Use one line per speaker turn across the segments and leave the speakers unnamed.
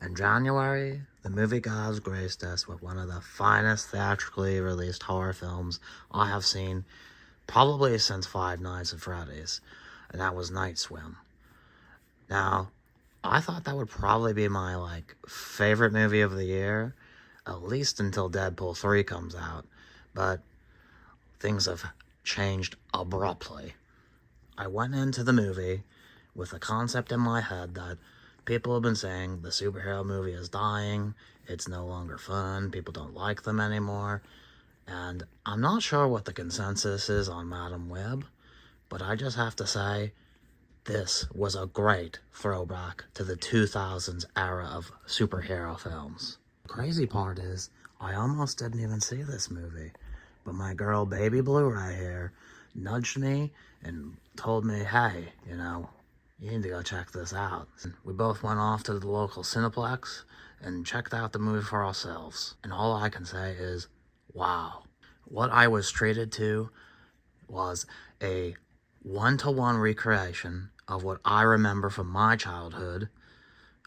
In January, the movie gods graced us with one of the finest theatrically released horror films I have seen probably since Five Nights at Freddy's, and that was Night Swim. Now, I thought that would probably be my favorite movie of the year, at least until Deadpool 3 comes out, but things have changed abruptly. I went into the movie with a concept in my head that people have been saying the superhero movie is dying, it's no longer fun, people don't like them anymore, and I'm not sure what the consensus is on Madam Web, but I just have to say, this was a great throwback to the 2000s era of superhero films. The crazy part is, I almost didn't even see this movie, but my girl Baby Blue right here nudged me and told me, hey, you need to go check this out. And we both went off to the local Cineplex and checked out the movie for ourselves. And all I can say is, wow. What I was treated to was a one-to-one recreation of what I remember from my childhood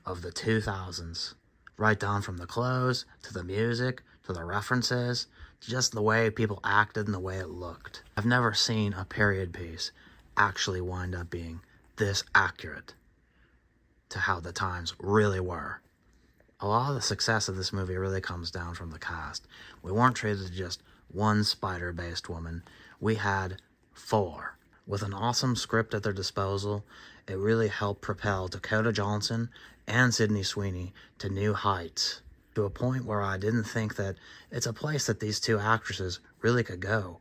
of the 2000s. Right down from the clothes, to the music, to the references, to just the way people acted and the way it looked. I've never seen a period piece actually wind up being this accurate to how the times really were. A lot of the success of this movie really comes down from the cast. We weren't treated to just one spider-based woman. We had 4. With an awesome script at their disposal, it really helped propel Dakota Johnson and Sydney Sweeney to new heights, to a point where I didn't think that it's a place that these two actresses really could go.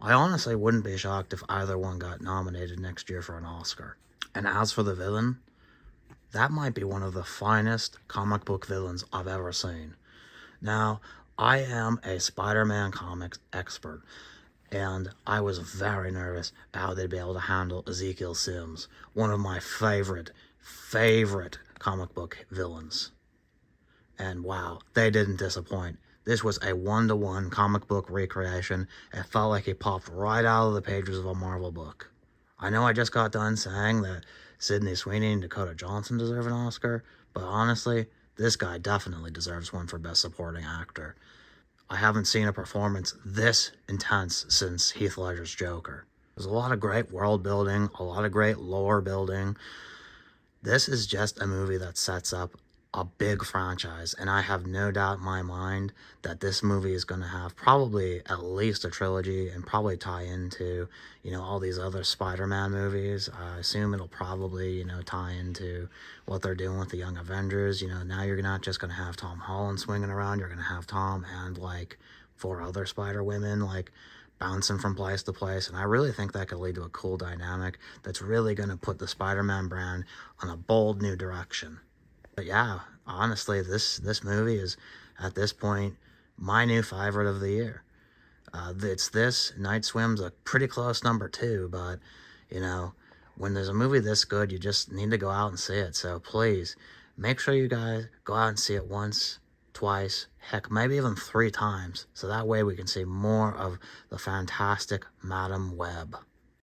I honestly wouldn't be shocked if either one got nominated next year for an Oscar. And as for the villain, that might be one of the finest comic book villains I've ever seen. Now, I am a Spider-Man comics expert, and I was very nervous how they'd be able to handle Ezekiel Sims, one of my favorite comic book villains. And wow, they didn't disappoint. This was a one-to-one comic book recreation. It felt like he popped right out of the pages of a Marvel book. I know I just got done saying that Sydney Sweeney and Dakota Johnson deserve an Oscar, but honestly, this guy definitely deserves one for Best Supporting Actor. I haven't seen a performance this intense since Heath Ledger's Joker. There's a lot of great world building, a lot of great lore building. This is just a movie that sets up a big franchise, and I have no doubt in my mind that this movie is going to have probably at least a trilogy and probably tie into, all these other Spider-Man movies. I assume it'll probably, tie into what they're doing with the Young Avengers. Now you're not just going to have Tom Holland swinging around, you're going to have Tom and 4 other Spider-Women, bouncing from place to place, and I really think that could lead to a cool dynamic that's really going to put the Spider-Man brand on a bold new direction. But yeah, honestly, this movie is, at this point, my new favorite of the year. It's this. Night Swim's a pretty close number 2, but, when there's a movie this good, you just need to go out and see it. So please, make sure you guys go out and see it once, twice, heck, maybe even 3 times. So that way we can see more of the fantastic Madam Web.